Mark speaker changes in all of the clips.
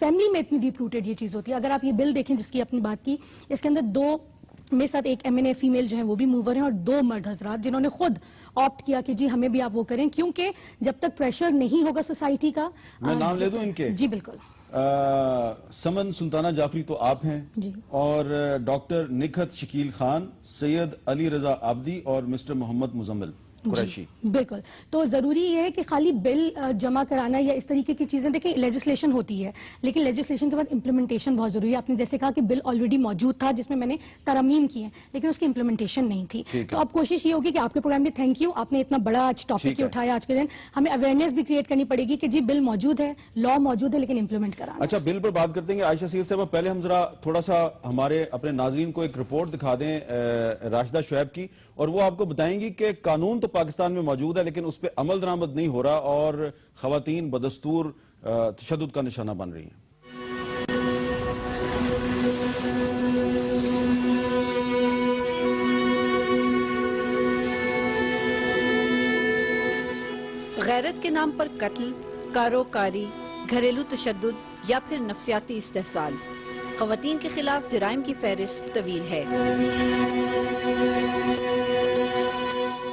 Speaker 1: Family میں اتنی deep rooted یہ چیز ہوتی ہے. اگر آپ یہ بل دیکھیں جس کی اپنی بات کی, اس کے اندر 2 میرے ساتھ ایک MNA فیمیل جو ہیں وہ بھی موور ہیں, اور 2 مرد حضرات جنہوں نے خود آپٹ کیا کہ جی ہمیں بھی آپ وہ کریں, کیونکہ جب تک پریشر نہیں ہوگا سوسائٹی کا.
Speaker 2: میں نام لے دوں ان کے؟
Speaker 1: جی بالکل.
Speaker 2: سمن سلطانہ جعفری تو آپ ہیں
Speaker 1: جی,
Speaker 2: اور ڈاکٹر نکہت شکیل خان, سید علی رضا عابدی اور مسٹر محمد مزمل قریشی.
Speaker 1: بالکل. تو ضروری یہ ہے کہ خالی بل جمع کرانا یا اس طریقے کی چیزیں, دیکھیں لیجسلیشن ہوتی ہے لیکن لیجسلیشن کے بعد امپلیمنٹیشن بہت ضروری ہے. آپ نے جیسے کہا کہ بل آلریڈی موجود تھا جس میں میں نے ترمیم کی ہیں لیکن اس کی امپلیمنٹیشن نہیں تھی. تو اب کوشش یہ ہوگی کہ آپ کے پروگرام میں تھینک یو, آپ نے اتنا بڑا آج ٹاپک اٹھایا آج کے دن, ہمیں اویئرنیس بھی کریٹ کرنی پڑے گی کہ جی بل موجود ہے, لا موجود ہے, لیکن امپلیمنٹ کرانا.
Speaker 2: اچھا, بل پر بات کرتے ہیں عائشہ سید صاحبہ. پہلے ہم ذرا تھوڑا سا ہمارے اپنے ناظرین کو ایک رپورٹ دکھا دیں راشدہ شعیب کی, اور وہ آپ کو بتائیں گی کہ قانون تو پاکستان میں موجود ہے لیکن اس پہ عمل درآمد نہیں ہو رہا اور خواتین بدستور تشدد کا نشانہ بن رہی ہیں.
Speaker 3: غیرت کے نام پر قتل, کاروکاری, گھریلو تشدد یا پھر نفسیاتی استحصال, خواتین کے خلاف جرائم کی فہرست طویل ہے.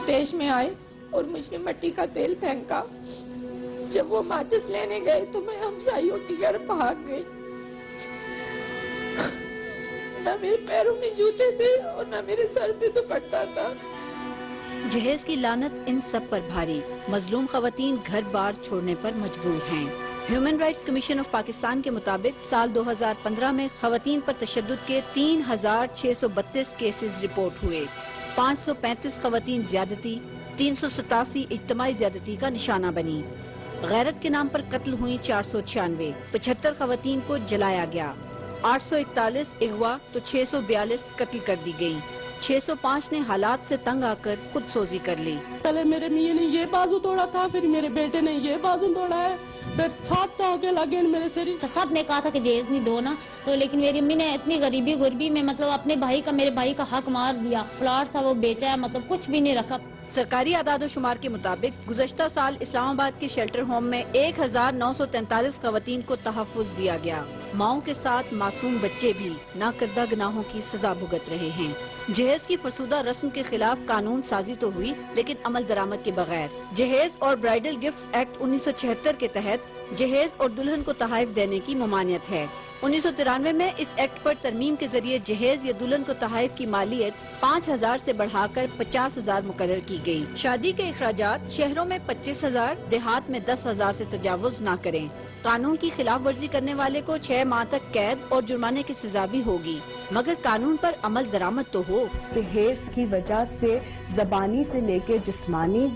Speaker 4: دیش میں آئے اور مجھ میں مٹی کا تیل پھینکا. جب وہ ماچس لینے گئے تو میں ہمسائیوں کے گھر بھاگ گئی. نہ میرے پیروں میں جوتے تھے اور نہ میرے سر پہ دوپٹہ تھا.
Speaker 3: جہیز کی لعنت ان سب پر بھاری, مظلوم خواتین گھر بار چھوڑنے پر مجبور ہیں. Human rights commission of Pakistan کے مطابق سال 2015 میں خواتین پر تشدد کے 3632 کیسز رپورٹ ہوئے. 535 خواتین زیادتی, 387 اجتماعی زیادتی کا نشانہ بنی. غیرت کے نام پر قتل ہوئی 496, 75 خواتین کو جلایا گیا, 841 اغوا تو 642 قتل کر دی گئی. 605 نے حالات سے تنگ آ کر خود سوزی کر لی.
Speaker 5: پہلے میرے میاں نے یہ بازو توڑا تھا, پھر میرے بیٹے نے یہ بازو توڑا ہے, پھر 7 ٹانکے لگے میرے سر.
Speaker 6: سب نے کہا تھا کہ جہیز نہیں دو نا, تو لیکن میری امی نے اتنی غریبی میں مطلب اپنے بھائی کا, میرے بھائی کا حق مار دیا. فلاٹ سا وہ بیچا ہے, مطلب کچھ بھی نہیں رکھا.
Speaker 3: سرکاری اعداد و شمار کے مطابق گزشتہ سال اسلام آباد کے شیلٹر ہوم میں 1943 خواتین کو تحفظ دیا گیا. ماؤں کے ساتھ معصوم بچے بھی ناکردہ گناہوں کی سزا بھگت رہے ہیں. جہیز کی فرسودہ رسم کے خلاف قانون سازی تو ہوئی لیکن عمل درآمد کے بغیر. جہیز اور برائیڈل گفٹس ایکٹ 1976 کے تحت جہیز اور دلہن کو تحائف دینے کی ممانعت ہے. 1993 میں اس ایکٹ پر ترمیم کے ذریعے جہیز یا دلہن کو تحائف کی مالیت 5000 سے بڑھا کر 50,000 مقرر کی گئی. شادی کے اخراجات شہروں میں 25,000, دیہات میں 10,000 سے تجاوز نہ کریں. قانون کی خلاف ورزی کرنے والے کو 6 ماہ تک قید اور جرمانے کی سزا بھی ہوگی, مگر قانون پر عمل درآمد تو ہو.
Speaker 7: جہیز کی وجہ سے زبانی سے لے کے جسمانی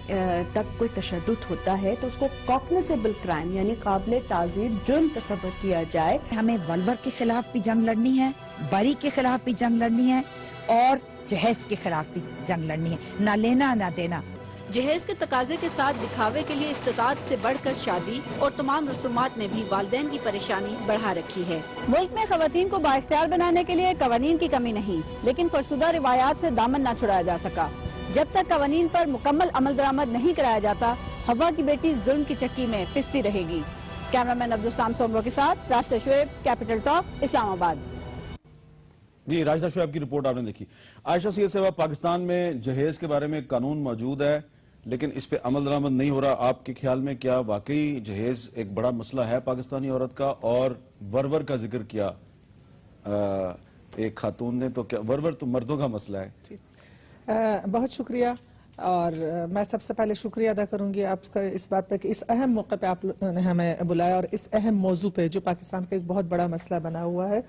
Speaker 7: تک کوئی تشدد ہوتا ہے تو اس کو کاگنیزیبل کرائم یعنی قابل تعزیر جرم تصور کیا جائے.
Speaker 8: ہمیں ولور کے خلاف بھی جنگ لڑنی ہے, بری کے خلاف بھی جنگ لڑنی ہے اور جہیز کے خلاف بھی جنگ لڑنی ہے. نہ لینا نہ دینا.
Speaker 3: جہیز کے تقاضے کے ساتھ دکھاوے کے لیے استطاعت سے بڑھ کر شادی اور تمام رسومات نے بھی والدین کی پریشانی بڑھا رکھی ہے.
Speaker 9: ملک میں خواتین کو بااختیار بنانے کے لیے قوانین کی کمی نہیں, لیکن فرسودہ روایات سے دامن نہ چھڑایا جا سکا. جب تک قوانین پر مکمل عمل درآمد نہیں کرایا جاتا, ہوا کی بیٹی ظلم کی چکی میں پستی رہے گی. کیمرامین عبدالسلام سومرو کے ساتھ راشدہ شعیب, کیپٹل ٹاک, اسلام آباد.
Speaker 2: جی, راشدہ شعیب کی رپورٹ آپ نے دیکھی. عائشہ سید صاحبہ, پاکستان میں جہیز کے بارے میں قانون موجود ہے لیکن اس پہ عمل درآمد نہیں ہو رہا. آپ کے خیال میں کیا واقعی جہیز ایک بڑا مسئلہ ہے پاکستانی عورت کا؟ اور ورور کا ذکر کیا ایک خاتون نے, تو کیا ورور تو مردوں کا مسئلہ ہے؟
Speaker 10: بہت شکریہ, اور میں سب سے پہلے شکریہ ادا کروں گی آپ کا اس بات پہ کہ اس اہم موقع پہ آپ نے ہمیں بلایا اور اس اہم موضوع پہ جو پاکستان کا ایک بہت بڑا مسئلہ بنا ہوا ہے.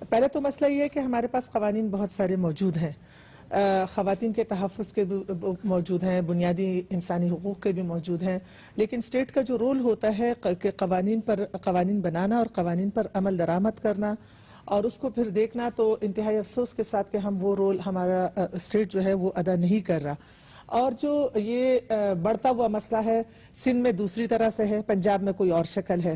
Speaker 10: پہلے تو مسئلہ یہ ہے کہ ہمارے پاس قوانین بہت سارے موجود ہیں, خواتین کے تحفظ کے بھی موجود ہیں, بنیادی انسانی حقوق کے بھی موجود ہیں, لیکن اسٹیٹ کا جو رول ہوتا ہے کہ قوانین بنانا اور قوانین پر عمل درآمد کرنا اور اس کو پھر دیکھنا, تو انتہائی افسوس کے ساتھ کہ ہم وہ رول ہمارا اسٹیٹ جو ہے وہ ادا نہیں کر رہا. اور جو یہ بڑھتا ہوا مسئلہ ہے, سندھ میں دوسری طرح سے ہے, پنجاب میں کوئی اور شکل ہے.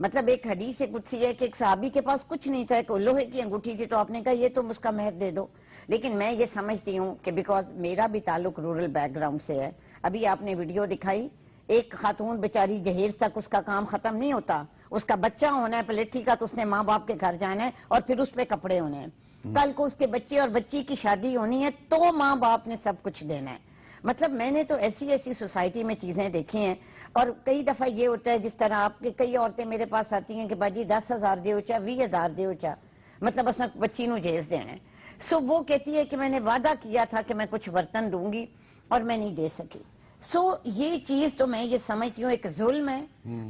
Speaker 11: مطلب ایک حدیث قدسی ہے کہ ایک صحابی کے پاس کچھ نہیں تھا, کہ لوہے کی انگوٹھی تھی, تو آپ نے کہا یہ تم اس کا مہر دے دو. لیکن میں یہ سمجھتی ہوں کہ بیکاز میرا بھی تعلق رورل بیک گراؤنڈ سے ہے, ابھی آپ نے ویڈیو دکھائی, ایک خاتون بیچاری جہیز تک اس کا کام ختم نہیں ہوتا, اس کا بچہ ہونا ہے پلیٹھی کا, تو اس نے ماں باپ کے گھر جانا ہے اور پھر اس پہ کپڑے ہونے ہیں. کل کو اس کے بچے اور بچی کی شادی ہونی ہے تو ماں باپ نے سب کچھ دینا ہے. مطلب میں نے تو ایسی سوسائٹی میں چیزیں دیکھی ہیں. اور کئی دفعہ یہ ہوتا ہے جس طرح آپ کے کئی عورتیں میرے پاس آتی ہیں کہ باجی 10,000 دیو چا 20,000 دیو چا, مطلب اصلا بچی نو جہیز دینا ہے. سو وہ کہتی ہے کہ میں نے وعدہ کیا تھا کہ میں کچھ برتن دوں گی اور میں نہیں دے سکی. سو یہ چیز تو میں یہ سمجھتی ہوں ایک ظلم ہے,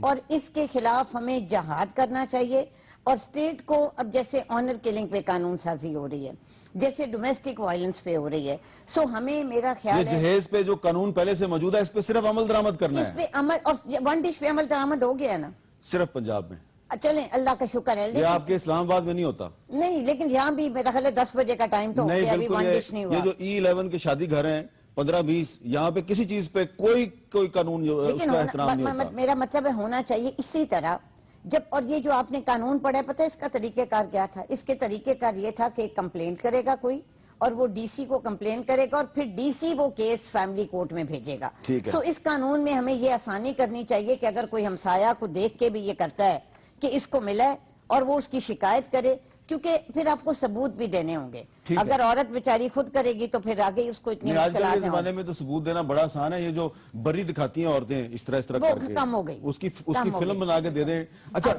Speaker 11: اور اس کے خلاف ہمیں جہاد کرنا چاہیے. اور اسٹیٹ کو اب جیسے آنر کلنگ پہ قانون سازی ہو رہی ہے, جیسے ڈومیسٹک وائلنس پہ ہو رہی ہے, سو ہمیں میرا خیال ہے
Speaker 2: جہیز پہ جو قانون پہلے سے موجود ہے اس پہ صرف عمل درآمد کرنا ہے.
Speaker 11: اس پہ عمل, اور ون ڈش پہ عمل درآمد ہو گیا نا
Speaker 2: صرف پنجاب میں.
Speaker 11: چلیں اللہ کا شکر ہے.
Speaker 2: یہ آپ کے اسلام آباد میں نہیں ہوتا.
Speaker 11: نہیں, لیکن یہاں بھی میرا خیال ہے 10 بجے کا ٹائم تو ہو گیا, ابھی ون ڈش نہیں ہوا.
Speaker 2: یہ جو E11 کے شادی گھر ہیں 15-20, یہاں پہ کسی چیز پہ کوئی قانون اس کا احترام نہیں ہوتا.
Speaker 11: میرا مطلب ہے ہونا چاہیے اسی طرح. جب اور یہ جو آپ نے قانون پڑھا ہے, پتہ ہے اس کا طریقہ کار کیا تھا؟ اس کے طریقہ کار یہ تھا کہ کمپلین کرے گا کوئی, اور وہ ڈی سی کو کمپلین کرے گا, اور پھر ڈی سی وہ کیس فیملی کورٹ میں بھیجے گا. سو اس قانون میں ہمیں یہ آسانی کرنی چاہیے کہ اگر کوئی ہمسایہ کو دیکھ کے بھی یہ کرتا ہے کہ اس کو ملا ہے, اور وہ اس کی شکایت کرے, کیونکہ پھر آپ کو ثبوت بھی دینے ہوں گے. اگر عورت بیچاری خود کرے گی تو پھر آگے اس کو اتنی مشکلات ہیں.
Speaker 2: زمانے میں تو ثبوت دینا بڑا آسان ہے. یہ جو بری دکھاتی ہیں عورتیں اس طرح کر کے,
Speaker 11: کم ہو گئی,
Speaker 2: اس کی فلم بنا کے دے دیں. اچھا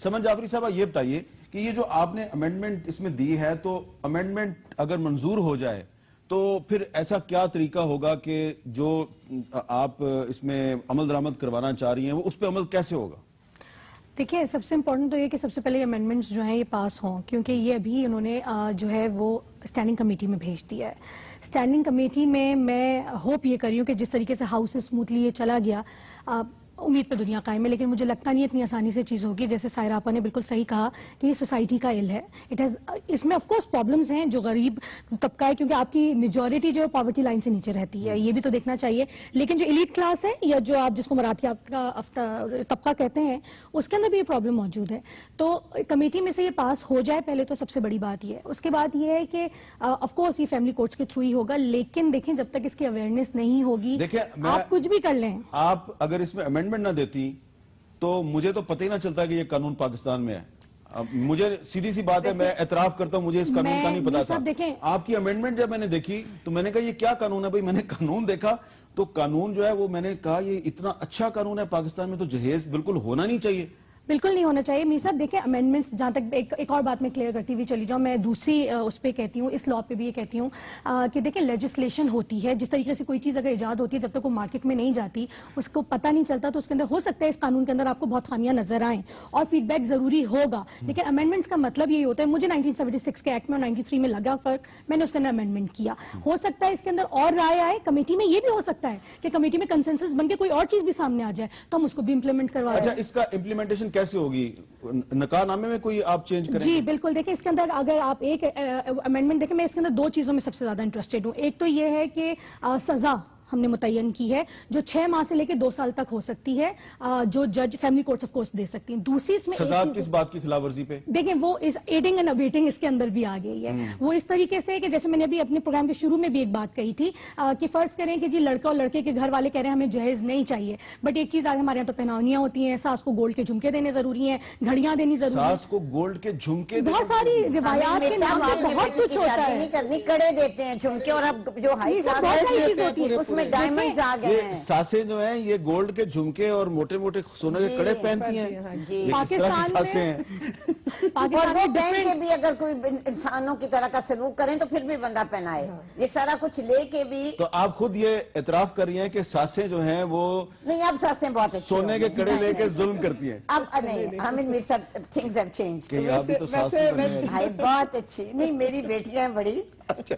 Speaker 2: سمن جعفری صاحب, یہ بتائیے کہ یہ جو آپ نے امینڈمنٹ اس میں دی ہے, تو امینڈمنٹ اگر منظور ہو جائے تو پھر ایسا کیا طریقہ ہوگا کہ جو آپ اس میں عمل درآمد کروانا چاہ رہی ہیں وہ اس پہ عمل کیسے ہوگا؟
Speaker 1: دیکھیں, سب سے امپورٹنٹ تو یہ کہ سب سے پہلے امینڈمنٹس جو ہیں یہ پاس ہوں, کیونکہ یہ ابھی انہوں نے جو ہے وہ اسٹینڈنگ کمیٹی میں بھیج دیا ہے. اسٹینڈنگ کمیٹی میں ہوپ یہ کری ہوں کہ جس طریقے سے ہاؤس سے اسموتھلی یہ چلا گیا, امید پہ دنیا قائم ہے, لیکن مجھے لگتا نہیں اتنی آسانی سے چیز ہوگی. جیسے سائرہ آپا نے بالکل صحیح کہا کہ یہ سوسائٹی کا عل ہے. اس میں آف کورس پرابلمز ہیں جو غریب طبقہ ہے, کیونکہ آپ کی میجورٹی جو ہے پاورٹی لائن سے نیچے رہتی ہے, یہ بھی تو دیکھنا چاہیے. لیکن جو ایلیٹ کلاس ہے, یا جو آپ جس کو مراٹھی طبقہ کہتے ہیں, اس کے اندر بھی یہ پرابلم موجود ہے. تو کمیٹی میں سے یہ پاس ہو جائے پہلے تو سب سے بڑی بات یہ ہے. اس کے بعد یہ ہے کہ آف کورس یہ فیملی کورٹس کے تھرو ہی ہوگا, لیکن دیکھیں جب تک اس کی اویئرنیس نہیں ہوگی آپ کچھ بھی کر لیں.
Speaker 2: آپ اگر اس میں امینڈمنٹ نہ دیتی تو مجھے تو پتہ ہی نہ چلتا کہ یہ قانون پاکستان میں ہے. مجھے سیدھی سی بات ہے, میں اعتراف کرتا ہوں, مجھے اس قانون کا نہیں پتا تھا. آپ کی امینڈمنٹ جب میں نے دیکھی تو میں نے کہا یہ کیا قانون ہے بھائی. میں نے قانون دیکھا تو قانون جو ہے وہ میں نے کہا یہ اتنا اچھا قانون ہے, پاکستان میں تو جہیز بالکل ہونا نہیں چاہیے.
Speaker 1: بالکل نہیں ہونا چاہیے. میر صاحب دیکھیں, امینڈمنٹس جہاں تک ایک اور بات میں کلیئر کرتی ہوئی چلی جاؤں, میں دوسری اس پہ کہتی ہوں, اس لاء پہ بھی یہ کہتی ہوں کہ دیکھیں لیجسلیشن ہوتی ہے, جس طریقے سے کوئی چیز اگر ایجاد ہوتی ہے جب تک وہ مارکیٹ میں نہیں جاتی, اس کو پتہ نہیں چلتا, تو اس کے اندر ہو سکتا ہے اس قانون کے اندر آپ کو بہت خامیاں نظر آئیں, اور فیڈ بیک ضروری ہوگا. لیکن امینڈمنٹس کا مطلب یہی ہوتا ہے, مجھے 1976 کے ایکٹ میں اور 93 میں لگا فرق, میں نے اس کے اندر امینڈمنٹ کیا. ہو سکتا ہے اس کے اندر اور رائے آئے کمیٹی میں, یہ بھی ہو سکتا ہے کہ کمیٹی میں کنسنسس بن کے کوئی اور چیز بھی سامنے آ جائے تو ہم اس کو بھی امپلیمنٹ کروا دیں.
Speaker 2: اچھا, اس کا امپلیمنٹیشن کیسے ہوگی؟ نکاح نامے میں کوئی آپ چینج کریں؟
Speaker 1: جی بالکل. دیکھیں اس کے اندر اگر آپ ایک امینڈمنٹ دیکھیں, میں اس کے اندر 2 چیزوں میں سب سے زیادہ انٹرسٹڈ ہوں. ایک تو یہ ہے کہ سزا ہم نے متعین کی ہے جو 6 ماہ سے لے کے 2 سال تک ہو سکتی ہے, جو جج فیملی کورٹس آف کورس دے سکتی ہیں. دوسری اس میں
Speaker 2: سزا کس بات کی خلاف ورزی پہ؟
Speaker 1: دیکھیں وہ ایڈنگ اینڈ ابیٹنگ اس کے اندر بھی آ گئی ہے. وہ اس طریقے سے کہ جیسے میں نے ابھی اپنے پروگرام کے شروع میں بھی ایک بات کہی تھی کہ فرض کریں کہ جی لڑکا اور لڑکے کے گھر والے کہہ رہے ہیں ہمیں جہیز نہیں چاہیے, بٹ ایک چیز آج ہمارے یہاں تو پہناونیاں ہوتی ہیں, ساس کو گولڈ کے جھمکے دینے ضروری ہیں, گھڑیاں دینی ضروری ہیں,
Speaker 2: ساس کو گولڈ کے جھمکے,
Speaker 1: بہت ساری روایات کے نام پہ بہت کچھ ہوتا ہے.
Speaker 11: کڑے دیتے ہیں جھمکے, اور اب جو ہائی کلاس اس میں ڈائمنڈز آ گئے ہیں.
Speaker 2: ساسیں جو ہیں یہ گولڈ کے جھمکے اور موٹے موٹے سونے کے کڑے پہنتی ہیں.
Speaker 1: پاکستان میں
Speaker 11: اور وہ پہن کے بھی اگر کوئی انسانوں کی طرح کا سلوک کریں تو پھر بھی بندہ پہنائے, یہ سارا کچھ لے کے بھی.
Speaker 2: تو آپ خود یہ اعتراف کر رہی ہیں کہ ساسیں جو ہیں وہ
Speaker 11: نہیں, اب ساسیں بہت اچھی
Speaker 2: سونے کے کڑے لے کے ظلم کرتی ہیں.
Speaker 11: اب نہیں, حامد میر صاحب تھنگز ہیو چینجڈ.
Speaker 2: بہت اچھی
Speaker 11: نہیں, میری بیٹیاں ہیں بڑی,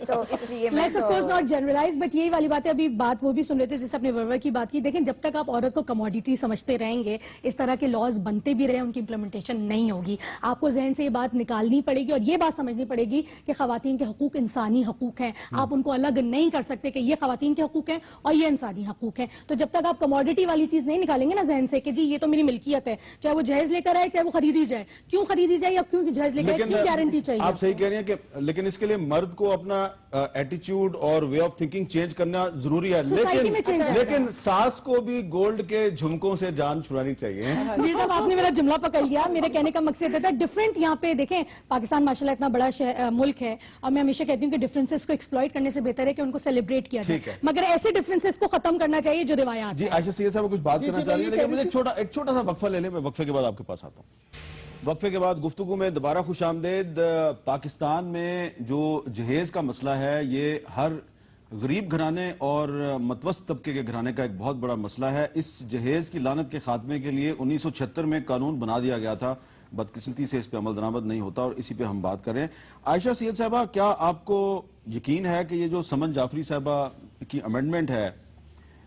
Speaker 11: تو اس لیے میں
Speaker 1: let's of course not generalise, but یہی والی بات ہے. ابھی بات وہ بھی سن رہے تھے جیسے اپنے ورور کی بات کی. دیکھیں جب تک آپ عورت کو کموڈیٹی سمجھتے رہیں گے، اس طرح کے لاز بنتے بھی رہے، ان کی امپلیمنٹیشن نہیں ہوگی. آپ کو ذہن سے یہ بات نکالنی پڑے گی اور یہ بات سمجھنی پڑے گی کہ خواتین کے حقوق انسانی حقوق ہیں. آپ ان کو الگ نہیں کر سکتے کہ یہ خواتین کے حقوق ہیں اور یہ انسانی حقوق ہیں. تو جب تک آپ کموڈیٹی والی چیز نہیں نکالیں گے نا ذہن سے کہ جی یہ تو میری ملکیت ہے، چاہے وہ جہیز لے کر آئے چاہے وہ خریدی جائے، کیوں خریدی جائے یا کیوں جہیز لے کر آئے، کیوں گارنٹی چاہیے.
Speaker 2: آپ صحیح کہہ رہی ہیں کہ لیکن اس کے لیے مرد کو اپنا ایٹیچیوڈ اور وے آف تھنکنگ چینج کرنا ضروری ہے، لیکن ساس کو بھی گولڈ کے جھمکوں سے جان چھڑانی چاہیے.
Speaker 1: جی صاحب آپ نے میرا جملہ پکڑ لیا. میرے کہنے کا مقصد تھا ڈفرینٹ. یہاں پہ دیکھیں پاکستان ماشاءاللہ اتنا بڑا ملک ہے اور میں ہمیشہ کہتی ہوں کہ ڈفرینسز کو ایکسپلوئٹ کرنے سے بہتر ہے کہ ان کو سیلیبریٹ کیا جائے، مگر ایسے ڈفرینسز کو ختم کرنا چاہیے جو روایات.
Speaker 2: جی عائشہ سید صاحب کچھ بات کرنا چاہ رہی ہیں، لیکن مجھے ایک چھوٹا سا وقفہ لے لیں، میں وقفے کے بعد آپ کے پاس آتا ہوں. وقفے کے بعد گفتگو میں دوبارہ خوش آمدید. پاکستان میں جو جہیز کا مسئلہ ہے یہ ہر غریب گھرانے اور متوسط طبقے کے گھرانے کا ایک بہت بڑا مسئلہ ہے. اس جہیز کی لعنت کے خاتمے کے لیے 1976 میں قانون بنا دیا گیا تھا، بدقسمتی سے اس پہ عمل درآمد نہیں ہوتا اور اسی پہ ہم بات کریں. عائشہ سید صاحبہ کیا آپ کو یقین ہے کہ یہ جو سمن جعفری صاحبہ کی امینڈمنٹ ہے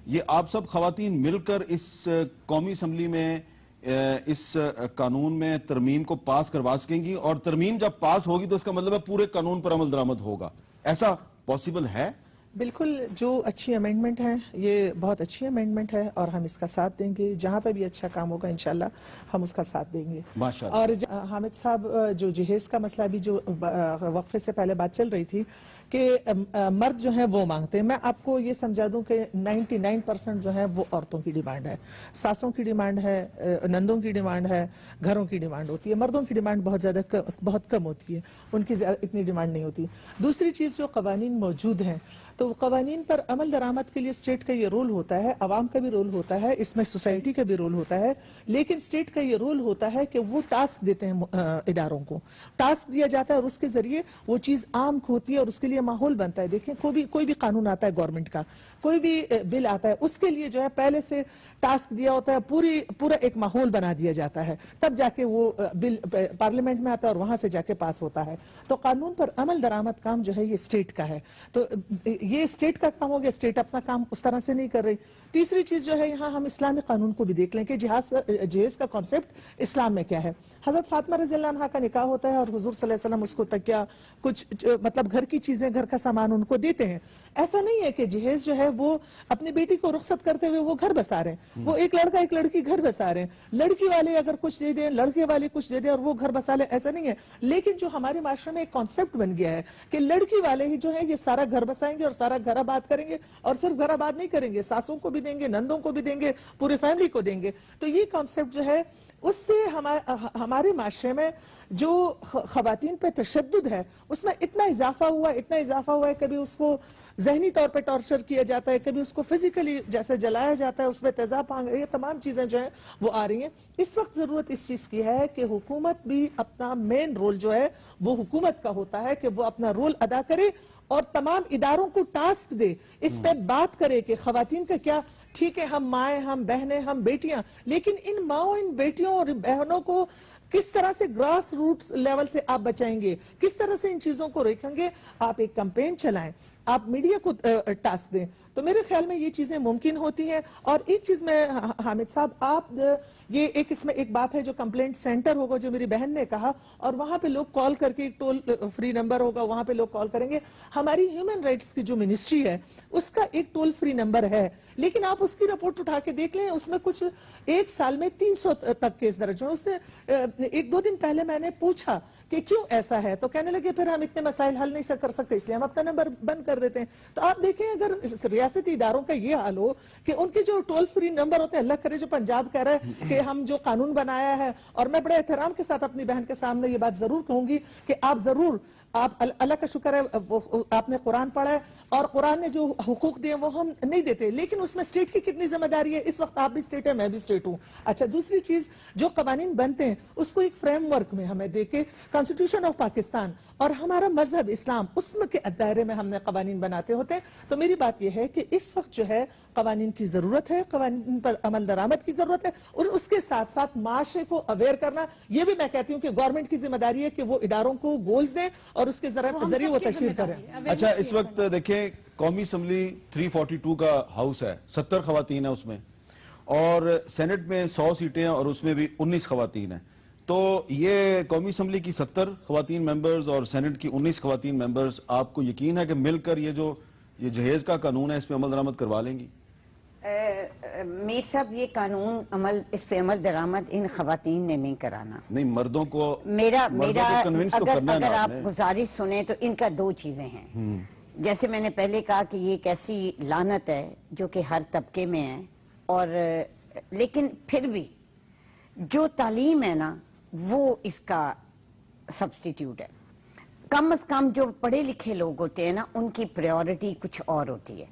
Speaker 2: یہ آپ سب خواتین مل کر اس قومی اسمبلی میں اس قانون میں ترمیم کو پاس کروا سکیں گی، اور ترمیم جب پاس ہوگی تو اس کا مطلب ہے پورے قانون پر عمل درآمد ہوگا؟ ایسا پاسبل ہے؟
Speaker 10: بالکل، جو اچھی امینڈمنٹ ہے یہ بہت اچھی امینڈمنٹ ہے اور ہم اس کا ساتھ دیں گے. جہاں پہ بھی اچھا کام ہوگا انشاءاللہ ہم اس کا ساتھ دیں گے. اور حامد صاحب جو جہیز کا مسئلہ بھی جو وقفے سے پہلے بات چل رہی تھی کہ مرد جو ہیں وہ مانگتے ہیں، میں آپ کو یہ سمجھا دوں کہ 99% جو ہے وہ عورتوں کی ڈیمانڈ ہے، ساسوں کی ڈیمانڈ ہے، نندوں کی ڈیمانڈ ہے، گھروں کی ڈیمانڈ ہوتی ہے. مردوں کی ڈیمانڈ بہت کم ہوتی ہے، ان کی اتنی ڈیمانڈ نہیں ہوتی. دوسری چیز جو قوانین موجود ہیں تو قوانین پر عمل درآمد کے لیے اسٹیٹ کا یہ رول ہوتا ہے، عوام کا بھی رول ہوتا ہے، اس میں سوسائٹی کا بھی رول ہوتا ہے، لیکن اسٹیٹ کا یہ رول ہوتا ہے کہ وہ ٹاسک دیتے ہیں اداروں کو، ٹاسک دیا جاتا ہے اور اس کے ذریعے وہ چیز عام ہوتی ہے اور اس کے لیے ماحول بنتا ہے. دیکھیں کوئی بھی قانون آتا ہے گورنمنٹ کا، کوئی بھی بل آتا ہے، اس کے لیے جو ہے پہلے سے ٹاسک دیا ہوتا ہے، پورا ایک ماحول بنا دیا جاتا ہے، تب جا کے وہ بل پارلیمنٹ میں آتا ہے اور وہاں سے جا کے پاس ہوتا ہے. تو قانون پر عمل درآمد کام جو ہے یہ اسٹیٹ کا ہے، تو یہ اسٹیٹ کا کام ہو گیا. اسٹیٹ اپنا کام اس طرح سے نہیں کر رہی. تیسری چیز جو ہے یہاں ہم اسلامی قانون کو بھی دیکھ لیں کہ جہیز کا کانسیپٹ اسلام میں کیا ہے. حضرت فاطمہ رضی اللہ عنہا کا نکاح ہوتا ہے اور حضور صلی اللہ علیہ وسلم اس کو تکیہ کچھ مطلب گھر کی چیزیں، گھر کا سامان ان کو دیتے ہیں. ایسا نہیں ہے کہ جہیز جو ہے وہ اپنی بیٹی کو رخصت کرتے ہوئے وہ گھر بسا رہے ہیں، وہ ایک لڑکا ایک لڑکی گھر بسا رہے ہیں. لڑکی والے اگر کچھ دے دیں، لڑکے والے کچھ دے دیں اور وہ گھر بسا لیں، ایسا نہیں ہے. لیکن جو ہمارے معاشرے میں ایک کانسیپٹ بن گیا ہے کہ لڑکی والے ہی جو ہے یہ سارا گھر بسائیں گے اور سارا گھر آباد کریں گے، اور صرف گھر آباد نہیں کریں گے، ساسوں کو بھی دیں گے، نندوں کو بھی دیں گے، پورے فیملی کو دیں گے. تو یہ کانسیپٹ جو ہے اس سے ہمارے معاشرے میں جو خواتین پہ تشدد ہے اس میں اتنا اضافہ ہوا ہے. کبھی اس کو ذہنی طور پہ ٹارچر کیا جاتا ہے، کبھی اس کو فزیکلی جیسے جلایا جاتا ہے، اس میں تیزاب یہ تمام چیزیں جو ہیں وہ آ رہی ہیں. اس وقت ضرورت اس چیز کی ہے کہ حکومت بھی اپنا مین رول جو ہے وہ حکومت کا ہوتا ہے کہ وہ اپنا رول ادا کرے اور تمام اداروں کو ٹاسک دے، اس پہ بات کرے کہ خواتین کا کیا. ٹھیک ہے ہم مائیں، ہم بہنیں، ہم بیٹیاں، لیکن ان ماؤں، ان بیٹیوں اور بہنوں کو کس طرح سے گراس روٹس لیول سے آپ بچائیں گے، کس طرح سے ان چیزوں کو روکیں گے. آپ ایک کمپین چلائیں، آپ میڈیا کو ٹاسک دیں، تو میرے خیال میں یہ چیزیں ممکن ہوتی ہیں. اور ایک چیز میں حامد صاحب آپ یہ اس میں ایک بات ہے جو کمپلینٹ سینٹر ہوگا جو میری بہن نے کہا، اور وہاں پہ لوگ کال کر کے ایک ٹول فری نمبر ہوگا، وہاں پہ لوگ کال کریں گے. ہماری ہیومن رائٹس کی جو منسٹری ہے اس کا ایک ٹول فری نمبر ہے، لیکن آپ اس کی رپورٹ اٹھا کے دیکھ لیں، اس میں کچھ ایک سال میں 300 تک کیس درج ہوئے. اس سے 1-2 دن پہلے میں نے پوچھا کہ کیوں ایسا ہے، تو کہنے لگے پھر ہم اتنے مسائل حل نہیں کر سکتے اس لیے ہم اپنا نمبر بند کر دیتے ہیں. تو آپ دیکھیں اگر ریاستی اداروں کا یہ حال ہو کہ ان کے جو ٹول فری نمبر ہوتے ہیں، اللہ کرے جو پنجاب کہہ رہا ہے کہ ہم جو قانون بنایا ہے، اور میں بڑے احترام کے ساتھ اپنی بہن کے سامنے یہ بات ضرور کہوں گی کہ آپ ضرور، آپ اللہ کا شکر ہے آپ نے قرآن پڑھا ہے اور قرآن نے جو حقوق دیے وہ ہم نہیں دیتے، لیکن اس میں اسٹیٹ کی کتنی ذمہ داری ہے. اس وقت آپ بھی اسٹیٹ ہے، میں بھی اسٹیٹ ہوں. اچھا دوسری چیز جو قوانین بنتے ہیں اس کو ایک فریم ورک میں ہمیں دے کے کانسٹیٹیوشن آف پاکستان اور ہمارا مذہب اسلام اس میں کے دائرے میں ہم نے قوانین قوانین بناتے ہوتے ہیں. تو میری بات یہ ہے کہ اس وقت جو ہے قوانین کی ضرورت ہے, قوانین پر عمل درآمد کی ضرورت ہے, اور اس کے ساتھ ساتھ معاشرے کو اویئر کرنا. یہ بھی میں کہتی ہوں کہ گورنمنٹ کی ذمہ داری ہے کہ وہ اداروں کو گولز دیں اور اس کے ذریعے وہ تشہیر کریں.
Speaker 2: اچھا, اس وقت دیکھیں قومی اسمبلی 342 کا ہاؤس ہے, 70 خواتین ہیں اس میں, اور سینٹ میں 100 سیٹیں اور اس میں بھی 19 خواتین ہیں. تو یہ قومی اسمبلی کی 70 خواتین ممبرز اور سینٹ کی 19 خواتین ممبرز, آپ کو یقین ہے کہ مل کر یہ جہیز کا قانون ہے اس پہ عمل درآمد کروا لیں گی؟
Speaker 11: میر صاحب, یہ قانون اس پہ عمل درآمد ان خواتین نے نہیں کرانا.
Speaker 2: نہیں, مردوں کو
Speaker 11: اگر آپ گزارش سنیں تو ان کا 2 چیزیں ہیں. جیسے میں نے پہلے کہا کہ یہ ایک ایسی لعنت ہے جو کہ ہر طبقے میں ہے, اور لیکن پھر بھی جو تعلیم ہے نا وہ اس کا سبسٹیٹیوٹ ہے. کم از کم جو پڑھے لکھے لوگ ہوتے ہیں نا ان کی پریورٹی کچھ اور ہوتی ہے.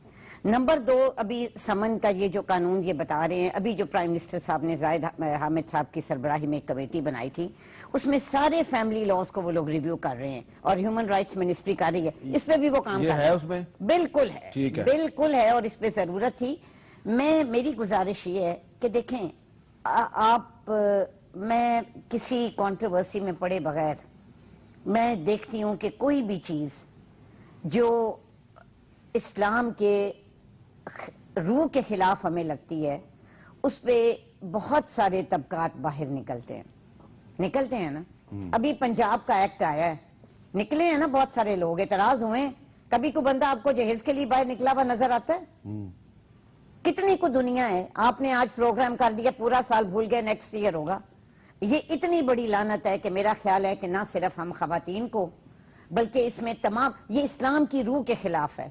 Speaker 11: نمبر 2, ابھی سمن کا یہ جو قانون یہ بتا رہے ہیں, ابھی جو پرائم منسٹر صاحب نے زاہد حامد صاحب کی سربراہی میں ایک کمیٹی بنائی تھی, اس میں سارے فیملی لاز کو وہ لوگ ریویو کر رہے ہیں اور ہیومن رائٹس منسٹری کر رہی ہے, اس پہ بھی وہ کام کر رہے ہیں. اس میں بالکل ہے, بالکل ہے, اور اس پہ ضرورت تھی. میری گزارش یہ ہے کہ دیکھیں آپ, میں کسی کنٹروورسی میں پڑے بغیر میں دیکھتی ہوں کہ کوئی بھی چیز جو اسلام کے روح کے خلاف ہمیں لگتی ہے اس پہ بہت سارے طبقات باہر نکلتے ہیں نا. ابھی پنجاب کا ایکٹ آیا ہے, نکلے ہیں نا بہت سارے لوگ, اعتراض ہوئے. کبھی کوئی بندہ آپ کو جہیز کے لیے باہر نکلا ہوا نظر آتا ہے؟ کتنی کو دنیا ہے. آپ نے آج پروگرام کر دیا, پورا سال بھول گئے, نیکسٹ ایئر ہوگا. یہ اتنی بڑی لعنت ہے کہ میرا خیال ہے کہ نہ صرف ہم خواتین کو بلکہ اس میں تمام, یہ اسلام کی روح کے خلاف ہے.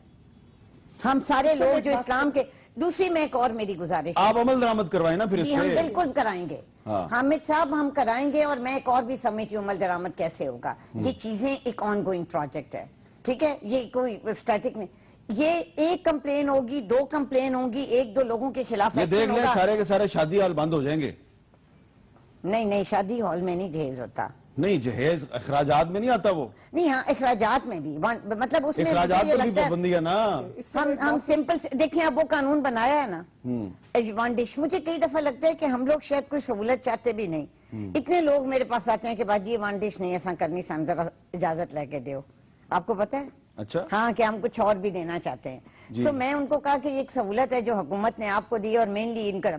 Speaker 11: ہم سارے لوگ جو اسلام کے. دوسری میں ایک اور میری گزارش,
Speaker 2: آپ عمل درآمد کروائیں نا پھر اس پہ.
Speaker 11: ہم بالکل کرائیں گے حامد صاحب, ہم کرائیں گے. اور میں ایک اور بھی سمجھتی ہوں عمل درآمد کیسے ہوگا. یہ چیزیں ایک آن گوئنگ پروجیکٹ ہے, ٹھیک ہے, یہ کوئی اسٹیٹک نہیں. یہ ایک کمپلین ہوگی, 2 کمپلین ہوں گی, 1-2 لوگوں کے خلاف
Speaker 2: یہ دیکھ لیں سارے کے سارے شادی ہال بند ہو جائیں گے.
Speaker 11: نہیں, شادی ہال میں نہیں جہیز ہوتا.
Speaker 2: نہیں, جہیز اخراجات میں نہیں آتا وہ. نہیں,
Speaker 11: ہاں اخراجات میں بھی, مطلب اس میں
Speaker 2: اخراجات پر بھی پابندی ہے نا.
Speaker 11: ہم سمپل دیکھیں, اب وہ قانون بنایا ہے نا ون ڈش. مجھے کئی دفعہ لگتا ہے کہ ہم لوگ شاید کوئی سہولت چاہتے بھی نہیں. اتنے لوگ میرے پاس آتے ہیں کہ باجی یہ ون ڈش نہیں ایسا کرنی, ہم ذرا اجازت لے کے دیو. آپ کو پتا ہے
Speaker 2: اچھا
Speaker 11: ہاں کہ ہم کچھ اور بھی دینا چاہتے ہیں. سو میں ان کو کہا کہ یہ ایک سہولت ہے جو حکومت نے آپ کو دی اور مینلی ان کا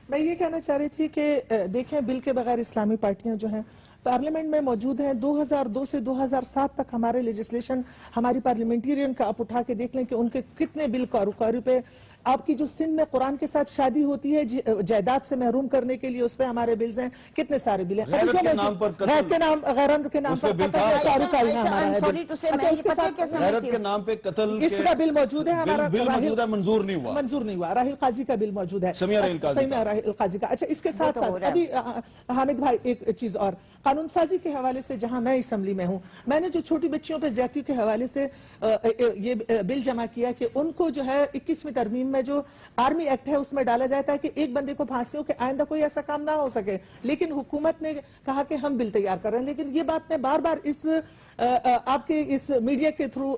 Speaker 10: میں یہ کہنا چاہ رہی تھی کہ دیکھیں بل کے بغیر اسلامی پارٹیاں جو ہیں پارلیمنٹ میں موجود ہیں. 2002 سے 2007 تک ہمارے لیجسلیشن, ہماری پارلیمنٹیرین کا آپ اٹھا کے دیکھ لیں کہ ان کے کتنے بل کاری پہ. آپ کی جو سندھ میں قرآن کے ساتھ شادی ہوتی ہے جائیداد سے محروم کرنے کے لیے, اس پہ ہمارے بلز ہیں, کتنے سارے بل ہیں.
Speaker 2: غیرت کے نام پر قتل,
Speaker 10: غیرت کے نام پر
Speaker 2: غیرت کے نام پہ قتل,
Speaker 10: اس کا بل موجود ہے ہمارا,
Speaker 2: منظور نہیں ہوا.
Speaker 10: راہیل قاضی کا بل موجود ہے,
Speaker 2: سمیہ
Speaker 10: راہیل قاضی کا. اچھا, اس کے ساتھ ساتھ ابھی حامد بھائی ایک چیز اور, قانون سازی کے حوالے سے جہاں میں اسمبلی میں ہوں, میں نے جو چھوٹی بچیوں پہ زیادتی کے حوالے سے یہ بل جمع کیا کہ ان کو جو ہے 21ویں ترمیم میں جو آرمی ایکٹ ہے اس میں ڈالا جاتا ہے کہ ایک بندے کو پھانسی ہو کہ آئندہ کوئی ایسا کام نہ ہو سکے. لیکن حکومت نے کہا کہ ہم بل تیار کر رہے ہیں. لیکن یہ بات میں بار بار اس آپ کے اس میڈیا کے تھرو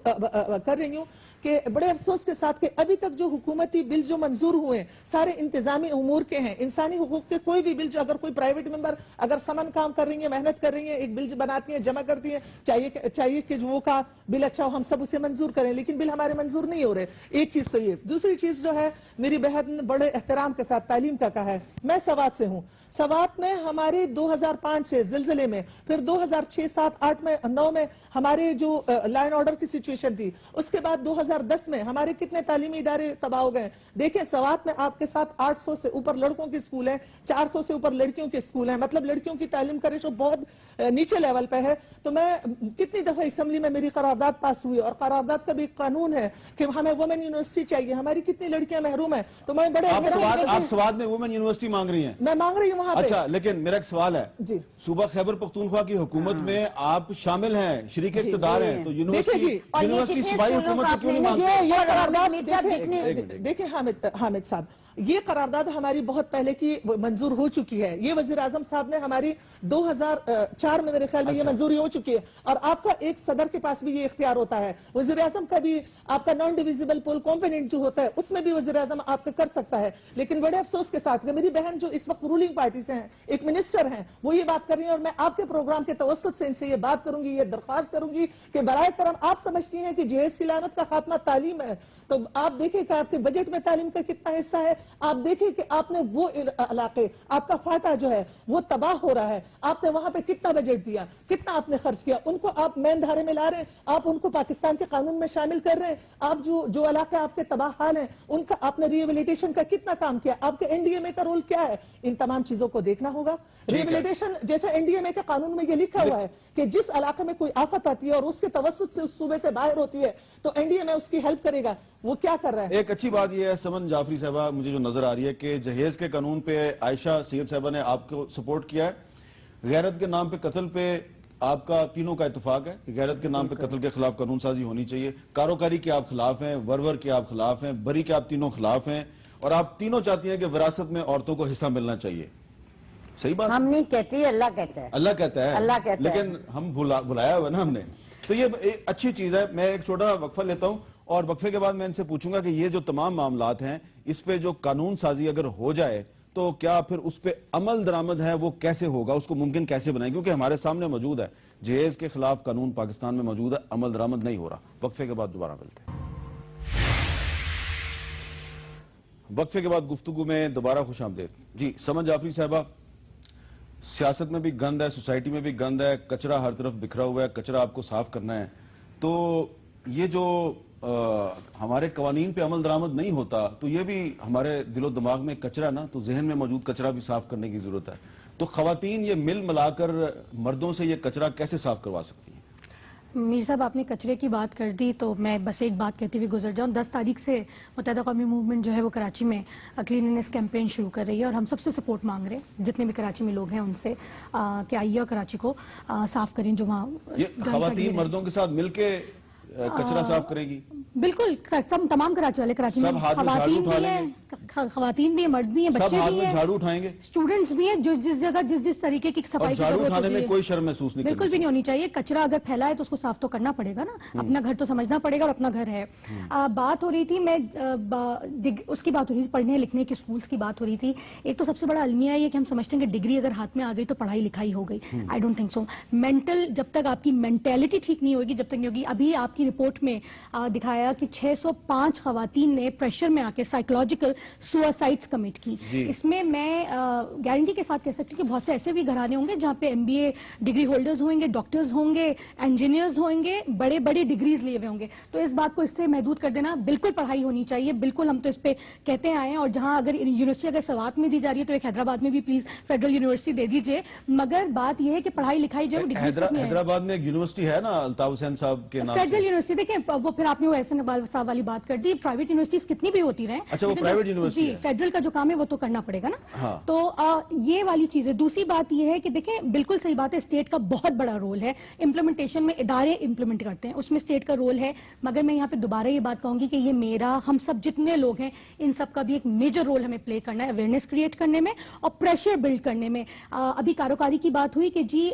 Speaker 10: کر رہی ہوں کہ بڑے افسوس کے ساتھ کہ ابھی تک جو حکومتی بل جو منظور ہوئے ہیں سارے انتظامی امور کے ہیں. انسانی حقوق کے کوئی بھی بل جو اگر کوئی پرائیویٹ ممبر اگر سمن کام کر رہی ہیں, محنت کر رہی ہیں, ایک بل بناتی ہیں, جمع کرتی ہیں, چاہیے کہ وہ کا بل اچھا ہو, ہم سب اسے منظور کریں. لیکن بل ہمارے منظور نہیں ہو رہے. ایک چیز تو یہ. دوسری چیز جو ہے میری بہن بڑے احترام کے ساتھ تعلیم کا کہا ہے. میں سوات سے ہوں. سوات میں ہمارے 2005 سے زلزلے میں, پھر 2006, 7, 8 میں, 9 میں ہمارے جو لا اینڈ آرڈر کی سچویشن تھی, اس کے بعد 2010 میں ہمارے کتنے تعلیمی ادارے تباہ ہو گئے. دیکھیں سوات میں آپ کے ساتھ 800 سے اوپر لڑکوں کے اسکول ہیں, 400 سے اوپر لڑکیوں کے اسکول ہیں. مطلب لڑکیوں کی تعلیم کا ریشو بہت نیچے لیول پہ ہے. تو میں کتنی دفعہ اسمبلی میں میری قرارداد پاس ہوئی, اور قرارداد کا بھی قانون ہے کہ ہمیں وومن یونیورسٹی چاہیے. ہماری کتنی لڑکیاں محروم ہیں. تو میں بڑے
Speaker 2: آپ سوات میں وومن یونیورسٹی مانگ رہی ہیں؟
Speaker 10: میں مانگ رہی ہوں وہاں پہ.
Speaker 2: اچھا, لیکن میرا ایک سوال ہے, صوبہ خیبر پختونخوا کی حکومت میں آپ شامل ہیں, شریک اقتدار ہیں, تو یونیورسٹی صوبائی حکومت کیوں نہیں مانگتے؟
Speaker 10: دیکھیں حامد صاحب, یہ قرارداد ہماری بہت پہلے کی منظور ہو چکی ہے. یہ وزیر اعظم صاحب نے ہماری 2004 میں میرے خیال میں یہ منظوری ہو چکی ہے, اور آپ کا ایک صدر کے پاس بھی یہ اختیار ہوتا ہے. وزیر اعظم کا بھی آپ کا نان ڈیویزیبل پول کمپوننٹ جو ہوتا ہے اس میں بھی وزیر اعظم آپ کا کر سکتا ہے. لیکن بڑے افسوس کے ساتھ کہ میری بہن جو اس وقت رولنگ پارٹی سے ہیں, ایک منسٹر ہیں, وہ یہ بات کر رہی ہیں, اور میں آپ کے پروگرام کے توسط سے ان سے یہ بات کروں گی, یہ درخواست کروں گی کہ برائے کرم, آپ سمجھتی ہیں کہ جہیز کی لعنت کا خاتمہ تعلیم ہے, تو آپ دیکھیں کہ آپ کے بجٹ میں تعلیم کا کتنا حصہ ہے. آپ دیکھیں کہ آپ نے وہ علاقے, آپ کا فاٹا جو ہے وہ تباہ ہو رہا ہے, آپ نے وہاں پہ کتنا بجٹ دیا, کتنا آپ نے خرچ کیا, ان کو آپ مین دھارے میں لا رہے ہیں, آپ ان کو پاکستان کے قانون میں شامل کر رہے ہیں. آپ جو علاقے آپ کے تباہ حال ہیں ان کا آپ نے ریہیبلیٹیشن کا کتنا کام کیا, آپ کے این ڈی ایم اے کا رول کیا ہے, ان تمام چیزوں کو دیکھنا ہوگا. ریہیبلیٹیشن جیسے این ڈی ایم اے کے قانون میں یہ لکھا ہوا ہے کہ جس علاقے میں کوئی آفت آتی ہے اور اس کے توسط سے اس صوبے سے باہر ہوتی ہے تو این ڈی ایم اے اس کی ہیلپ کرے گا. وہ کیا کر رہا ہے؟
Speaker 2: ایک اچھی بات یہ ہے سمن جعفری صاحبہ, مجھے جو نظر آ رہی ہے کہ جہیز کے قانون پہ عائشہ سید صاحبہ نے آپ کو سپورٹ کیا ہے, غیرت کے نام پہ قتل پہ آپ کا تینوں کا اتفاق ہے کہ غیرت کے نام پہ قتل کے خلاف قانون سازی ہونی چاہیے. کاروکاری کے آپ خلاف ہیں, ورور کے آپ خلاف ہیں, بری کے آپ تینوں خلاف ہیں, اور آپ تینوں چاہتی ہیں کہ وراثت میں عورتوں کو حصہ ملنا چاہیے. صحیح بات؟
Speaker 11: ہم نہیں کہتے, اللہ کہتا ہے.
Speaker 2: اللہ کہتا ہے,
Speaker 11: اللہ کہتا ہے,
Speaker 2: لیکن ہم بلایا ہوا نا ہم نے, تو یہ ایک اچھی چیز ہے. میں ایک چھوٹا وقفہ لیتا ہوں اور وقفے کے بعد میں ان سے پوچھوں گا کہ یہ جو تمام معاملات ہیں اس پہ جو قانون سازی اگر ہو جائے تو کیا پھر اس پہ عمل درآمد ہے وہ کیسے ہوگا, اس کو ممکن کیسے بنائیں, کیونکہ ہمارے سامنے موجود ہے جہیز کے خلاف قانون پاکستان میں موجود ہے, عمل درآمد نہیں ہو رہا. وقفے کے بعد دوبارہ ملتے ہیں. وقفے کے بعد گفتگو میں دوبارہ خوش آمدید. جی سمن جعفری صاحبہ, سیاست میں بھی گند ہے, سوسائٹی میں بھی گند ہے, کچرا ہر طرف بکھرا ہوا ہے, کچرا آپ کو صاف کرنا ہے, تو یہ جو ہمارے قوانین پہ عمل درآمد نہیں ہوتا تو یہ بھی ہمارے دل و دماغ میں کچرا نا, تو ذہن میں موجود کچرا بھی صاف کرنے کی ضرورت ہے. تو خواتین یہ مل ملا کر مردوں سے یہ کچرا کیسے صاف کروا سکتی ہیں؟
Speaker 1: میر صاحب آپ نے کچرے کی بات کر دی تو میں بس ایک بات کہتے ہوئے گزر جاؤں. 10 تاریخ سے متحدہ قومی موومنٹ جو ہے وہ کراچی میں کلیننس کیمپین شروع کر رہی ہے, اور ہم سب سے سپورٹ مانگ رہے ہیں جتنے بھی کراچی میں لوگ ہیں ان سے کہ آئیے اور کراچی کو صاف کریں. جو وہاں
Speaker 2: خواتین مردوں کے ساتھ مل کے کچرا صاف کرے گی؟
Speaker 1: بالکل, تمام کراچی والے, کراچی میں خواتین بھی ہیں, خواتین بھی ہیں, مرد بھی ہیں, بچے بھی ہیں,
Speaker 2: جھاڑو اٹھائیں گے,
Speaker 1: اسٹوڈنٹس بھی ہیں, جس جگہ جس طریقے کی صفائی کی ضرورت ہوتی ہے
Speaker 2: کوئی شرم محسوس نہیں,
Speaker 1: بالکل بھی نہیں ہونی چاہیے. کچرا اگر پھیلا ہے تو اس کو صاف تو کرنا پڑے گا نا, اپنا گھر تو سمجھنا پڑے گا, اور اپنا گھر ہے. بات ہو رہی تھی, میں اس کی بات ہو رہی تھی, پڑھنے لکھنے کے اسکولس کی بات ہو رہی تھی. ایک تو سب سے بڑا المیہ یہ کہ ہم سمجھتے ہیں کہ ڈگری اگر ہاتھ میں آ گئی تو پڑھائی لکھائی ہو گئی. I don't think so. Mental, جب تک آپ کی مینٹیلٹی ٹھیک نہیں ہوگی, جب تک نہیں ہوگی. ابھی آپ کی رپورٹ میں دکھایا کہ 605 خواتین نے پریشر میں آ کے سائیکولوجیکل سوسائڈز کمٹ کی. اس میں میں گارنٹی کے ساتھ کہہ سکتی ہوں کہ بہت سے ایسے بھی گھرانے ہوں گے جہاں پہ ایم بی اے ڈگری ہولڈرز ہوں گے, ڈاکٹرز ہوں گے, انجینئرز ہوں گے, بڑے بڑے ڈگریز لیے ہوئے ہوں گے. تو اس بات کو اس سے محدود کر دینا, بالکل پڑھائی ہونی چاہیے, بالکل ہم تو اس پہ کہتے آئے ہیں. اور جہاں اگر یونیورسٹی اگر سوات میں دی جا رہی ہے تو ایک حیدرآباد میں بھی پلیز فیڈرل یونیورسٹی دے دیجئے. مگر بات یہ ہے کہ پڑھائی لکھائی جو
Speaker 2: حیدرآباد میں ایک یونیورسٹی ہے نا الطاف حسین صاحب کے نام,
Speaker 1: فیڈرل یونیورسٹی. دیکھیں وہ پھر آپ نے احسن اقبال صاحب والی بات کر دی, پرائیویٹ یونیورسٹیز کتنی بھی ہوتی رہیں,
Speaker 2: اچھا وہ پرائیویٹ یونیورسٹی
Speaker 1: جی, فیڈرل کا جو کام ہے وہ تو کرنا پڑے گا نا. تو یہ والی چیز ہے. دوسری بات یہ ہے کہ دیکھیں بالکل صحیح بات ہے, اسٹیٹ کا بہت بڑا رول ہے امپلیمنٹیشن میں, ادارے امپلیمنٹ کرتے ہیں, اس میں اسٹیٹ کا رول ہے. مگر میں یہاں پہ دوبارہ یہ بات کہوں گی کہ یہ میرا, ہم سب جتنے لوگ ہیں ان سب کا بھی ایک میجر رول ہمیں پلے کرنا ہے, اویئرنیس کریٹ کرنے میں اور پریشر بلڈ کرنے میں. ابھی کاروکاری کی بات ہوئی کہ جی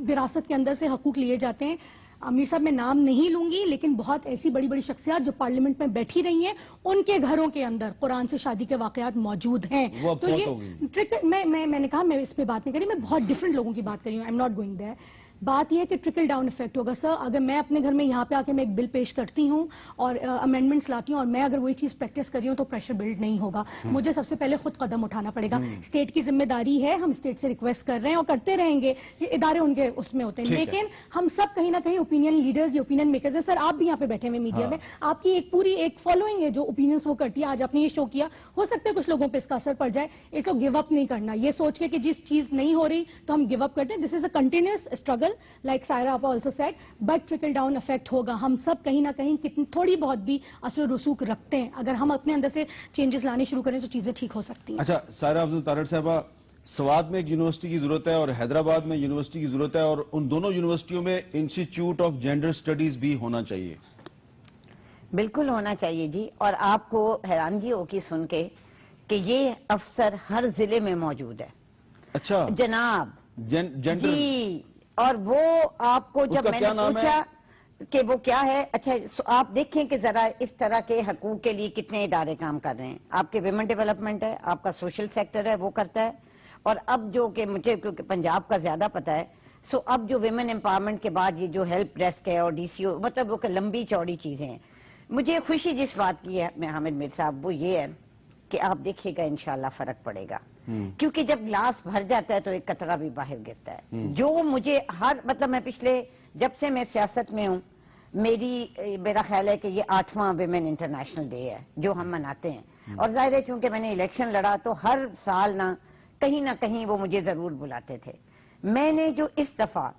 Speaker 1: وراثت کے اندر سے حقوق لیے جاتے ہیں. امیر صاحب میں نام نہیں لوں گی, لیکن بہت ایسی بڑی بڑی شخصیات جو پارلیمنٹ میں بیٹھی رہی ہیں ان کے گھروں کے اندر قرآن سے شادی کے واقعات موجود ہیں. تو یہ ٹرک, میں نے کہا میں اس پہ بات نہیں کری, میں بہت ڈفرنٹ لوگوں کی بات کری ہوں. I am not going there. بات یہ ہے کہ ٹرکل ڈاؤن افیکٹ ہوگا. سر اگر میں اپنے گھر میں یہاں پہ آ کے میں ایک بل پیش کرتی ہوں اور امینڈمنٹس لاتی ہوں اور میں اگر وہی چیز پریکٹس کر رہی ہوں تو پریشر بلڈ نہیں ہوگا. مجھے سب سے پہلے خود قدم اٹھانا پڑے گا. اسٹیٹ کی ذمہ داری ہے, ہم اسٹیٹ سے ریکویسٹ کر رہے ہیں اور کرتے رہیں گے, یہ ادارے ان کے اس میں ہوتے ہیں, لیکن ہم سب کہیں نہ کہیں اوپینین لیڈرز یا اوپینین میکرز ہیں. سر آپ بھی یہاں پہ بیٹھے ہوئے میڈیا میں, آپ کی ایک پوری ایک فالوئنگ ہے جو اوپینینس وہ کرتی ہے. آج آپ نے یہ شو کیا, ہو سکتا ہے کچھ لوگوں پہ اس کا اثر پڑ جائے. ایک تو گیو اپ نہیں کرنا, یہ سوچ کے کہ جس چیز نہیں ہو رہی تو ہم گیو اپ کرتے ہیں. This is a continuous struggle like Saira آپ also said, but trickle down effect ہوگا. ہم سب کہیں نہ کہیں کتنی تھوڑی بہت بھی اثر و رسوخ رکھتے ہیں. اگر ہم اپنے اندر سے چینجز لانے شروع کریں تو چیزیں ٹھیک ہو سکتی ہیں.
Speaker 2: اچھا سائرہ افضل تارڑ صاحبہ, سوات میں ایک یونیورسٹی کی ضرورت ہے اور حیدرآباد میں یونیورسٹی کی ضرورت ہے, اور ان دونوں یونیورسٹیوں میں انسٹیٹیوٹ آف جینڈر سٹڈیز بھی ہونا چاہیے.
Speaker 11: بالکل ہونا چاہیے جی. اور آپ کو حیرانگی ہوگی سن کے کہ یہ افسر ہر ضلع میں موجود ہے.
Speaker 2: اچھا
Speaker 11: جناب
Speaker 2: جینڈر
Speaker 11: جی, اور وہ آپ کو جب میں نے پوچھا کہ وہ کیا ہے, اچھا آپ دیکھیں کہ ذرا اس طرح کے حقوق کے لیے کتنے ادارے کام کر رہے ہیں. آپ کے ویمن ڈیولپمنٹ ہے, آپ کا سوشل سیکٹر ہے, وہ کرتا ہے. اور اب جو کہ مجھے کیونکہ پنجاب کا زیادہ پتا ہے, سو اب جو ویمن امپاورمنٹ کے بعد یہ جو ہیلپ ڈیسک ہے اور ڈی سی او, مطلب وہ کہ لمبی چوڑی چیزیں ہیں. مجھے خوشی جس بات کی ہے میں حامد میر صاحب, وہ یہ ہے کہ آپ دیکھیے گا انشاءاللہ فرق پڑے گا, کیونکہ جب گلاس بھر جاتا ہے تو ایک قطرہ بھی باہر گرتا ہے. جو مجھے مطلب میں پچھلے جب سے میں سیاست میں ہوں, میرا خیال ہے کہ یہ 8واں ویمن انٹرنیشنل ڈے ہے جو ہم مناتے ہیں. اور ظاہر ہے چونکہ میں نے الیکشن لڑا تو ہر سال نہ کہیں وہ مجھے ضرور بلاتے تھے. میں نے جو اس دفعہ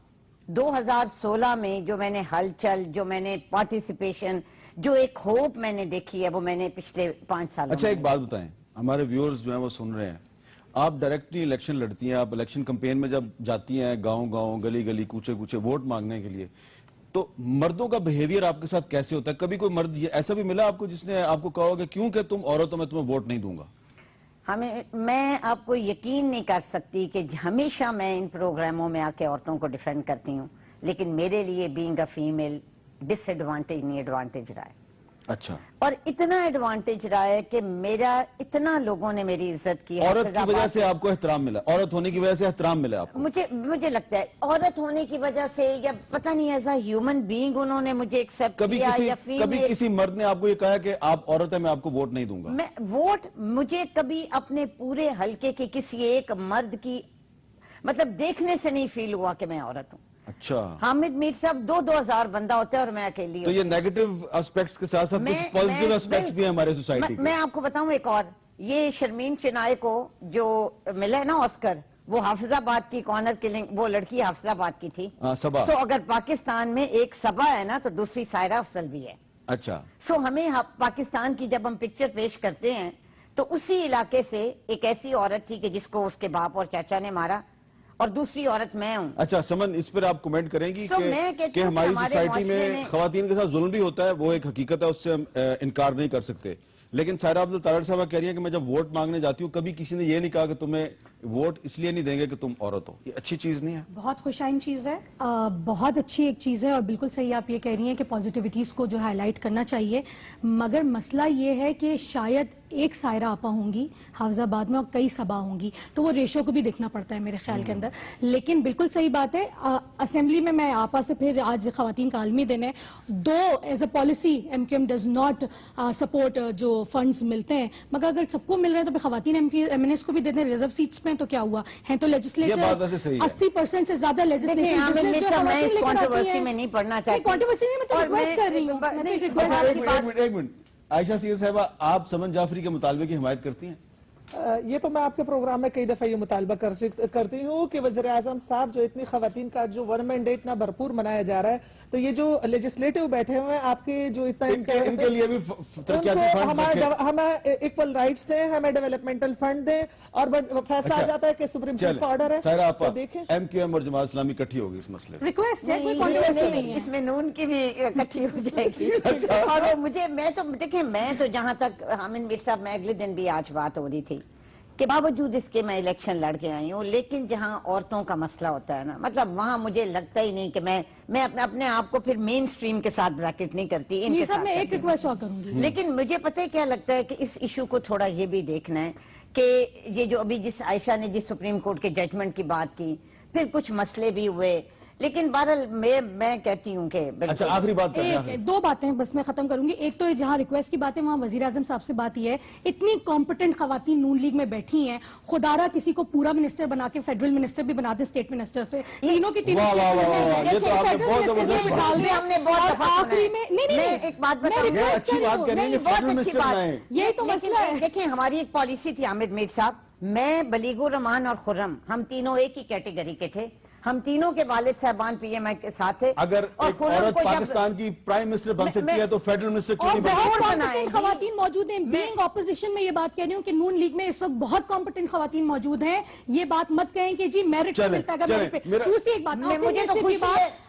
Speaker 11: 2016 میں جو میں نے ہلچل, جو میں نے پارٹیسپیشن, جو ایک ہوپ میں نے دیکھی ہے, وہ میں نے پچھلے 5 سالوں.
Speaker 2: اچھا ایک بات بتائیں, ہمارے ویورز جو ہیں وہ سن رہے ہیں, آپ ڈائریکٹلی الیکشن لڑتی ہیں, آپ الیکشن کمپین میں جب جاتی ہیں گاؤں گلی گلی کوچے کوچے ووٹ مانگنے کے لیے, تو مردوں کا بیہیویئر آپ کے ساتھ کیسے ہوتا ہے؟ کبھی کوئی مرد ایسا بھی ملا آپ کو جس نے آپ کو کہا ہوگا کیوں کہ تم عورت ہو میں تمہیں ووٹ نہیں دوں گا؟
Speaker 11: میں آپ کو یقین نہیں کر سکتی کہ ہمیشہ میں ان پروگراموں میں آ کے عورتوں کو ڈیفینڈ کرتی ہوں, لیکن میرے لیے being a female disadvantage نہیں ایڈوانٹیج رہا ہے.
Speaker 2: اچھا,
Speaker 11: اور اتنا ایڈوانٹیج رہا ہے کہ میرا اتنا لوگوں نے میری عزت کی.
Speaker 2: عورت کی وجہ سے آپ کو احترام ملا, عورت ہونے کی وجہ سے احترام ملا آپ کو؟
Speaker 11: مجھے لگتا ہے عورت ہونے کی وجہ سے, یا پتہ نہیں ایز اے ہیومن بینگ انہوں نے مجھے ایکسپٹ کیا. یا
Speaker 2: کبھی کسی مرد نے آپ کو یہ کہا کہ آپ عورت ہیں میں آپ کو ووٹ نہیں دوں گا؟
Speaker 11: میں ووٹ, مجھے کبھی اپنے پورے حلقے کے کسی ایک مرد کی مطلب دیکھنے سے نہیں فیل ہوا کہ میں عورت ہوں.
Speaker 2: اچھا,
Speaker 11: حامد میر صاحب 2,000 بندہ ہوتا ہے اور میں اکیلی.
Speaker 2: تو یہ نیگیٹو اسپیکٹس کے ساتھ ساتھ کچھ پازیٹیو اسپیکٹس بھی ہیں ہمارے سوسائٹی کے.
Speaker 11: میں آپ کو بتاؤں ایک اور, یہ شرمین چنائے کو جو ملا ہے نا آسکر, وہ حافظ آباد کی کارنر کلنگ, وہ لڑکی حافظ آباد کی تھی. سو اگر پاکستان میں ایک صبا ہے نا تو دوسری سائرہ افضل بھی ہے.
Speaker 2: اچھا,
Speaker 11: سو ہمیں پاکستان کی جب ہم پکچر پیش کرتے ہیں تو اسی علاقے سے ایک ایسی عورت تھی کہ جس کو اس کے باپ اور چاچا نے مارا, اور دوسری عورت میں ہوں.
Speaker 2: اچھا سمن, اس پر آپ کمنٹ کریں گی کہ ہماری سوسائٹی میں خواتین کے ساتھ ظلم بھی ہوتا ہے, وہ ایک حقیقت ہے, اس سے ہم انکار نہیں کر سکتے. لیکن سائرہ افضل تارڑ صاحبہ کہہ رہی ہیں کہ میں جب ووٹ مانگنے جاتی ہوں کبھی کسی نے یہ نہیں کہا کہ تمہیں ووٹ اس لیے نہیں دیں گے کہ تم عورت ہو. یہ اچھی چیز نہیں ہے؟
Speaker 1: بہت خوشائن چیز ہے, بہت اچھی ایک چیز ہے, اور بالکل صحیح آپ یہ کہہ رہی ہیں کہ پازیٹیوٹیز کو جو ہائی لائٹ کرنا چاہیے. مگر مسئلہ یہ ہے کہ شاید ایک سائرہ آپا ہوں گی حافظ آباد میں اور کئی صبا ہوں گی, تو وہ ریشو کو بھی دیکھنا پڑتا ہے میرے خیال کے اندر. لیکن بالکل صحیح بات ہے, اسمبلی میں آپا سے پھر آج خواتین کا عالمی دن ہے, though as a policy M Q M does not support جو فنڈز ملتے ہیں, مگر اگر سب کو مل رہے ہیں تو خواتین ایم این ایس کو بھی دیتے ہیں. ریزرو سیٹس میں تو کیا ہوا ہے, تو لیجسلیچر 80% سے زیادہ لیجسلیشن
Speaker 11: میں نہیں پڑھنا چاہتی.
Speaker 2: ایک منٹ, عائشہ سید صاحبہ, آپ سمن جعفری کے مطالبے کی حمایت کرتی ہیں؟
Speaker 10: یہ تو میں آپ کے پروگرام میں کئی دفعہ یہ مطالبہ کرتی ہوں کہ وزیر اعظم صاحب جو اتنی خواتین کا جو ون مین ڈے اتنا بھرپور منایا جا رہا ہے, تو یہ جو لیجسلیٹو بیٹھے ہوئے ہیں آپ کے جو اتنا
Speaker 2: ان کے لیے بھی ترقیاتی فنڈ رکھیں,
Speaker 10: ہمیں ایکول رائٹس دیں, ہمیں ڈیولپمنٹل فنڈ دیں, اور فیصلہ آ جاتا ہے کہ سپریم کورٹ کا آرڈر ہے.
Speaker 2: سائرہ آپا, ایم کیو ایم اور جماعت اسلامی اکٹھی ہوگی اس مسئلے میں؟
Speaker 1: ریکویسٹ ہے, کوئی کنٹروورسی نہیں ہے
Speaker 11: اس میں, نون کی بھی اکٹھی ہو جائے گی. اور میں تو جہاں تک حامد میر صاحب, میں اگلے دن بھی آج بات ہو رہی تھی کہ باوجود اس کے میں الیکشن لڑ کے آئی ہوں, لیکن جہاں عورتوں کا مسئلہ ہوتا ہے نا, مطلب وہاں مجھے لگتا ہی نہیں کہ میں اپنے آپ کو پھر مین سٹریم کے ساتھ بریکٹ نہیں کرتی. ان کے ساتھ
Speaker 1: میں ایک ریکویسٹ اور کروں گی,
Speaker 11: لیکن مجھے پتہ ہے کیا لگتا ہے کہ اس ایشو کو تھوڑا یہ بھی دیکھنا ہے کہ یہ جو ابھی جس عائشہ نے جس سپریم کورٹ کے ججمنٹ کی بات کی, پھر کچھ مسئلے بھی ہوئے, لیکن بہرحال میں کہتی ہوں کہ
Speaker 2: اچھا آخری بات
Speaker 1: دو باتیں بس میں ختم کروں گی. ایک تو جہاں ریکویسٹ کی بات ہے وہاں وزیر اعظم صاحب سے بات یہ ہے, اتنی کمپٹنٹ خواتین نون لیگ میں بیٹھی ہیں, خدارہ کسی کو پورا منسٹر بنا کے فیڈرل منسٹر بھی بنا دیں اسٹیٹ منسٹر سے, تینوں کی تینوں آخری میں یہی تو مسئلہ ہے.
Speaker 11: دیکھیں ہماری ایک پالیسی تھی حامد میر صاحب, میں بلیغ الرحمان اور خرم, ہم تینوں ایک ہی کیٹیگری کے تھے, ہم تینوں کے والد صاحبان پی ایم آئی کے ساتھ تھے.
Speaker 2: اگر ایک عورت پاکستان کی پرائم منسٹر بن سکتی ہے تو فیڈرل منسٹر کیوں نہیں بن
Speaker 1: سکتی؟ خواتین موجود ہیں, بینگ اپوزیشن میں یہ بات کہہ رہی ہوں کہ نون لیگ میں اس وقت بہت کمپٹنٹ خواتین موجود ہیں. یہ بات مت کہیں کہ جی میرٹ ملتا ہے. دوسری ایک بات,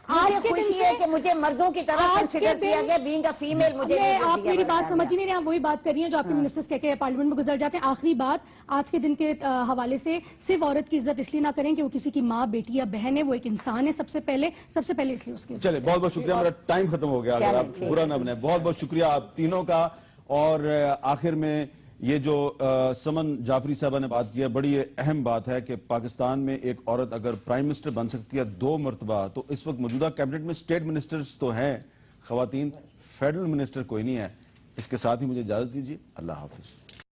Speaker 11: مجھے خوشی ہے کہ مجھے مردوں کی طرح کنسیڈر کیا گیا، بینگ اے فیمیل مجھے
Speaker 1: آپ میری بات سمجھ ہی نہیں رہے، آپ وہی بات کر رہی ہیں جو آپ کے منسٹرز کہہ کے پارلیمنٹ میں گزر جاتے ہیں. آخری بات آج کے دن کے حوالے سے، صرف عورت کی عزت اس لیے نہ کریں کہ وہ کسی کی ماں، بیٹی یا بہن ہے، وہ ایک انسان ہے سب سے پہلے اس لیے اس کی.
Speaker 2: چلے بہت بہت شکریہ، میرا ٹائم ختم ہو گیا، اگر آپ برا نہ بنائیں. بہت بہت شکریہ آپ تینوں کا. اور آخر میں یہ جو سمن جعفری صاحبہ نے بات کی ہے، بڑی اہم بات ہے کہ پاکستان میں ایک عورت اگر پرائم منسٹر بن سکتی ہے 2 مرتبہ، تو اس وقت موجودہ کیبنٹ میں اسٹیٹ منسٹرز تو ہیں خواتین، فیڈرل منسٹر کوئی نہیں ہے. اس کے ساتھ ہی مجھے اجازت دیجیے. اللہ حافظ.